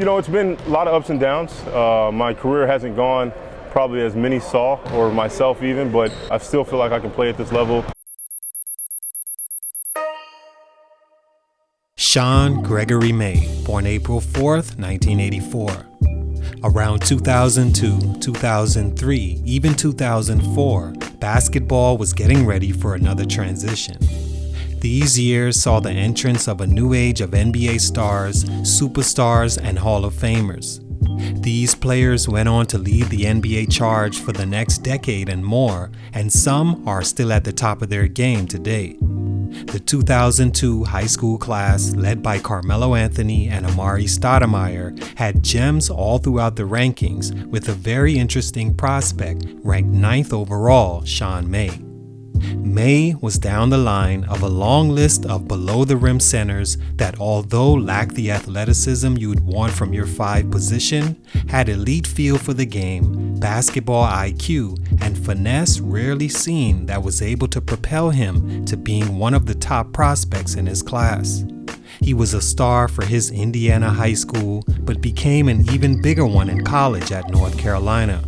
You know, it's been a lot of ups and downs. My career hasn't gone probably as many saw, or myself even, but I still feel like I can play at this level. Sean Gregory May, born April 4th, 1984. Around 2002, 2003, even 2004, basketball was getting ready for another transition. These years saw the entrance of a new age of NBA stars, superstars, and Hall of Famers. These players went on to lead the NBA charge for the next decade and more, and some are still at the top of their game today. The 2002 high school class, led by Carmelo Anthony and Amari Stoudemire, had gems all throughout the rankings, with a very interesting prospect ranked 9th overall, Sean May. May was down the line of a long list of below-the-rim centers that, although lacked the athleticism you'd want from your 5 position, had elite feel for the game, basketball IQ, and finesse rarely seen that was able to propel him to being one of the top prospects in his class. He was a star for his Indiana high school, but became an even bigger one in college at North Carolina.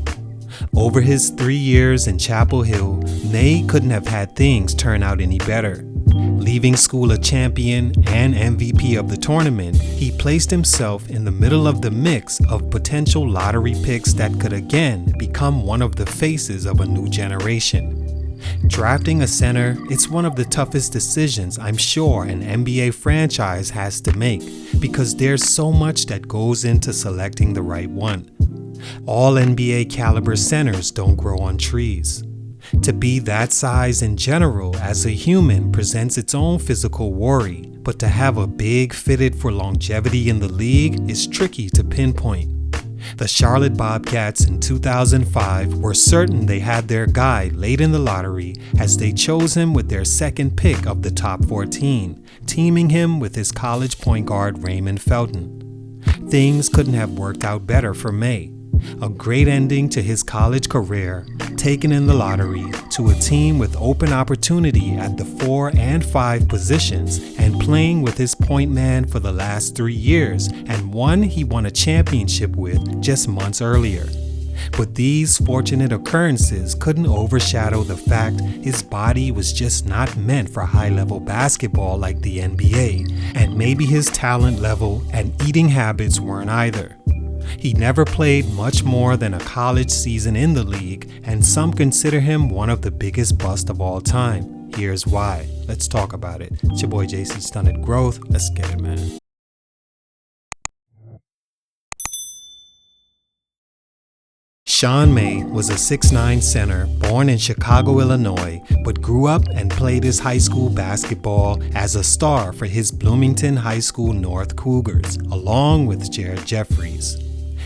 Over his 3 years in Chapel Hill, May couldn't have had things turn out any better. Leaving school a champion and MVP of the tournament, he placed himself in the middle of the mix of potential lottery picks that could again become one of the faces of a new generation. Drafting a center, it's one of the toughest decisions I'm sure an NBA franchise has to make, because there's so much that goes into selecting the right one. All NBA caliber centers don't grow on trees. To be that size in general as a human presents its own physical worry, but to have a big fitted for longevity in the league is tricky to pinpoint. The Charlotte Bobcats in 2005 were certain they had their guy late in the lottery, as they chose him with their second pick of the top 14, teaming him with his college point guard Raymond Felton. Things couldn't have worked out better for May. A great ending to his college career, taken in the lottery to a team with open opportunity at the 4 and 5 positions, and playing with his point man for the last 3 years, and one he won a championship with just months earlier. But these fortunate occurrences couldn't overshadow the fact his body was just not meant for high-level basketball like the NBA, and maybe his talent level and eating habits weren't either. He never played much more than a college season in the league, and some consider him one of the biggest busts of all time. Here's why. Let's talk about it. It's your boy JC, Stunted Growth. Let's get it, man. Sean May was a 6'9" center born in Chicago, Illinois, but grew up and played his high school basketball as a star for his Bloomington High School North Cougars, along with Jared Jeffries.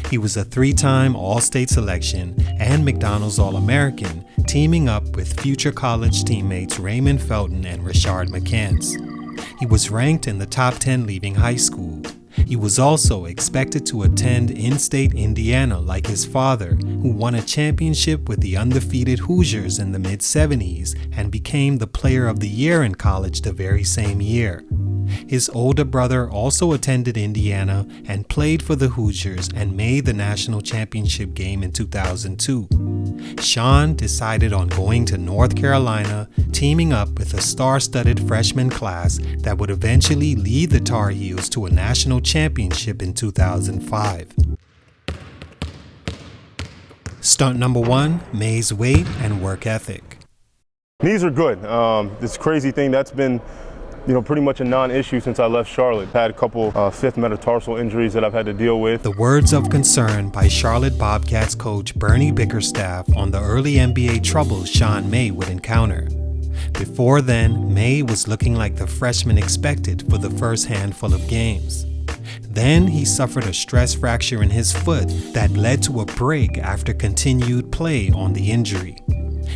He was a 3-time All-State selection and McDonald's All-American, teaming up with future college teammates Raymond Felton and Rashard McCants. He was ranked in the top 10 leaving high school. He was also expected to attend in-state Indiana like his father, who won a championship with the undefeated Hoosiers in the mid-70s and became the Player of the Year in college the very same year. His older brother also attended Indiana and played for the Hoosiers and made the national championship game in 2002. Sean decided on going to North Carolina, teaming up with a star-studded freshman class that would eventually lead the Tar Heels to a national championship in 2005. Stunt number 1, May's weight and work ethic. Knees are good. This crazy thing that's been pretty much a non-issue since I left Charlotte. Had a couple 5th metatarsal injuries that I've had to deal with. The words of concern by Charlotte Bobcats coach Bernie Bickerstaff on the early NBA troubles Sean May would encounter. Before then, May was looking like the freshman expected for the first handful of games. Then he suffered a stress fracture in his foot that led to a break after continued play on the injury.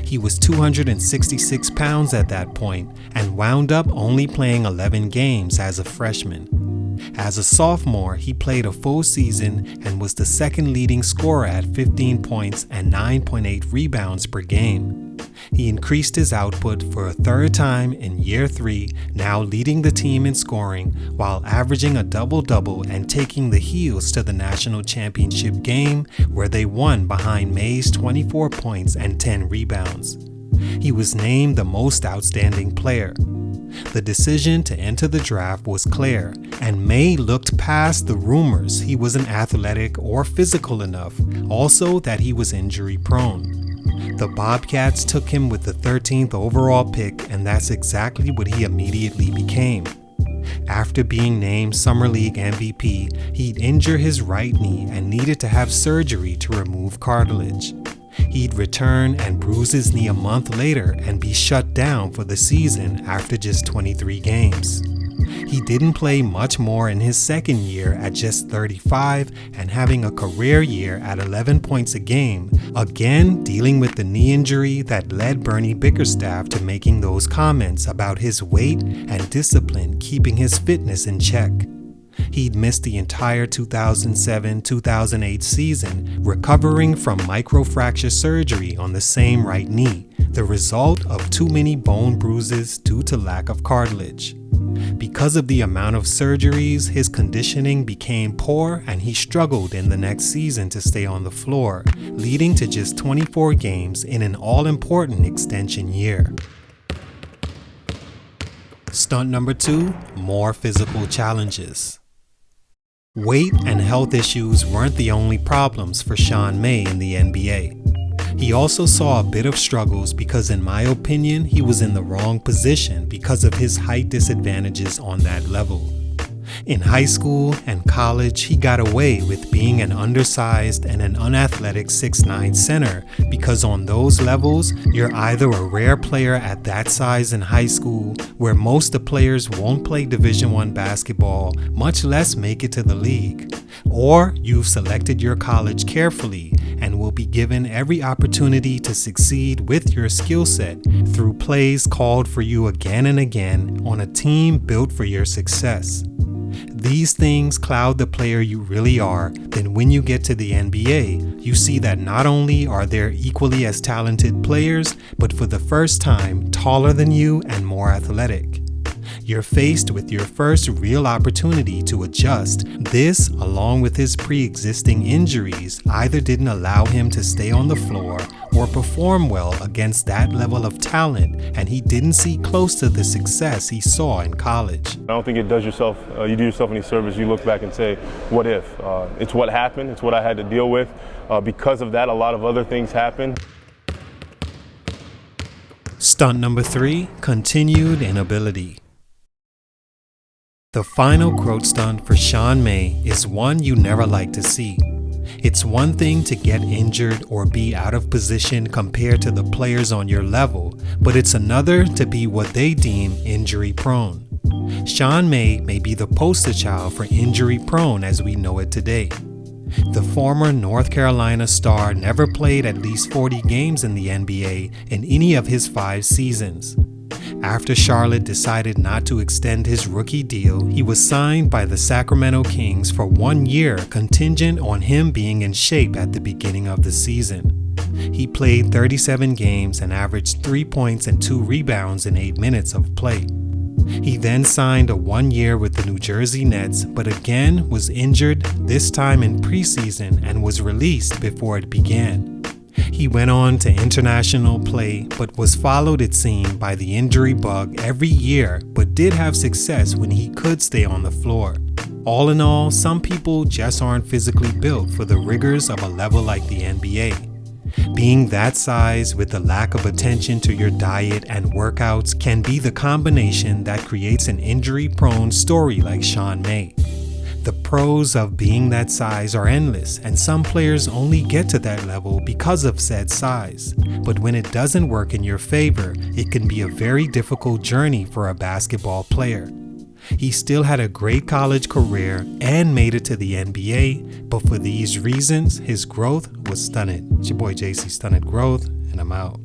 He was 266 pounds at that point and wound up only playing 11 games as a freshman. As a sophomore, he played a full season and was the second leading scorer at 15 points and 9.8 rebounds per game. He increased his output for a third time in year 3, now leading the team in scoring while averaging a double-double and taking the Heels to the national championship game where they won behind May's 24 points and 10 rebounds. He was named the most outstanding player. The decision to enter the draft was clear, and May looked past the rumors he wasn't athletic or physical enough, also that he was injury prone. The Bobcats took him with the 13th overall pick, and that's exactly what he immediately became. After being named Summer League MVP, he'd injure his right knee and needed to have surgery to remove cartilage. He'd return and bruise his knee a month later and be shut down for the season after just 23 games. He didn't play much more in his second year at just 35 and having a career year at 11 points a game, again dealing with the knee injury that led Bernie Bickerstaff to making those comments about his weight and discipline keeping his fitness in check. He'd missed the entire 2007-2008 season, recovering from microfracture surgery on the same right knee, the result of too many bone bruises due to lack of cartilage. Because of the amount of surgeries, his conditioning became poor and he struggled in the next season to stay on the floor, leading to just 24 games in an all-important extension year. Stunt number 2, more physical challenges. Weight and health issues weren't the only problems for Sean May in the NBA. He also saw a bit of struggles because, in my opinion, he was in the wrong position because of his height disadvantages on that level. In high school and college, he got away with being an undersized and an unathletic 6'9" center because on those levels, you're either a rare player at that size in high school, where most of the players won't play Division I basketball, much less make it to the league, or you've selected your college carefully and will be given every opportunity to succeed with your skill set through plays called for you again and again on a team built for your success. These things cloud the player you really are. Then when you get to the NBA, you see that not only are there equally as talented players, but for the first time, taller than you and more athletic. You're faced with your first real opportunity to adjust. This, along with his pre-existing injuries, either didn't allow him to stay on the floor or perform well against that level of talent, and he didn't see close to the success he saw in college. I don't think it does yourself, you do yourself any service. You look back and say, what if? It's what happened. It's what I had to deal with. Because of that, a lot of other things happened. Stunt number 3, continued inability. The final growth stunt for Sean May is one you never like to see. It's one thing to get injured or be out of position compared to the players on your level, but it's another to be what they deem injury prone. Sean May be the poster child for injury prone as we know it today. The former North Carolina star never played at least 40 games in the NBA in any of his 5 seasons. After Charlotte decided not to extend his rookie deal, he was signed by the Sacramento Kings for 1 year, contingent on him being in shape at the beginning of the season. He played 37 games and averaged 3 points and 2 rebounds in 8 minutes of play. He then signed a 1 year with the New Jersey Nets, but again was injured, this time in preseason, and was released before it began. He went on to international play, but was followed, it seemed, by the injury bug every year, but did have success when he could stay on the floor. All in all, some people just aren't physically built for the rigors of a level like the NBA. Being that size with the lack of attention to your diet and workouts can be the combination that creates an injury-prone story like Sean May. The pros of being that size are endless, and some players only get to that level because of said size. But when it doesn't work in your favor, it can be a very difficult journey for a basketball player. He still had a great college career and made it to the NBA, but for these reasons, his growth was stunted. It's your boy JC, Stunted Growth, and I'm out.